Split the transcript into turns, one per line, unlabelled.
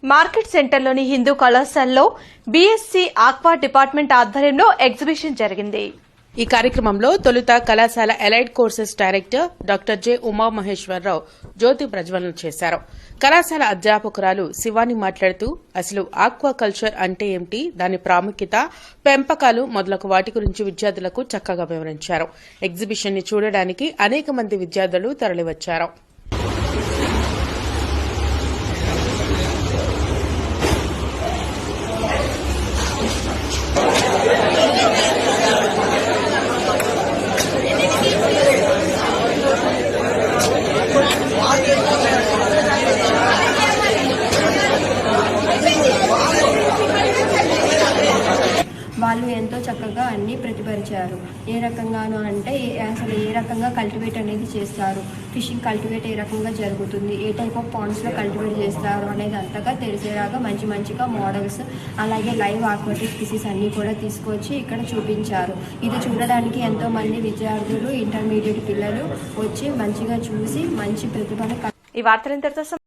Market సెంటర్లోని హిందూ కళాశాలలో BSc aqua department ఆధ్వర్యంలో ఎగ్జిబిషన్ జరిగింది.
ఈ కార్యక్రమంలో తొలుత కళాశాల allied courses director doctor J Umamaheswararao జ్యోతి ప్రజ్వలన చేశారు. కళాశాల అధ్యాపకురాలు శివాని మాట్లాడుతూ అసలు ఆక్వా కల్చర్ అంటే ఏమిటి, దాని ప్రాముఖ్యత, పెంపకాలు మొదలగు వాటి గురించి విద్యార్థులకు చక్కగా వివరించారు. ఎగ్జిబిషన్ ని చూడడానికి అనేక మంది విద్యార్థులు తరలివచ్చారు.
వాళ్ళు ఎంతో చక్కగా అన్ని ప్రతిపరిచారు. ఏ రకంగాను అంటే అసలు ఏ రకంగా కల్టివేట్ అనేది చేస్తారు, ఫిషింగ్ కల్టివేట్ ఏ రకంగా జరుగుతుంది, ఏ టైప్ ఆఫ్ పాండ్స్లో కల్టివేట్ చేస్తారు అనేది అంతగా తెలిసేలాగా మంచిగా మోడల్స్, అలాగే లైవ్ ఆక్వాటిక్ స్పీసీస్ అన్నీ కూడా తీసుకొచ్చి ఇక్కడ చూపించారు. ఇది చూడడానికి ఎంతో మంది విద్యార్థులు, ఇంటర్మీడియట్ పిల్లలు వచ్చి మంచిగా చూసి మంచి ప్రతిభను
ఈ వార్తలు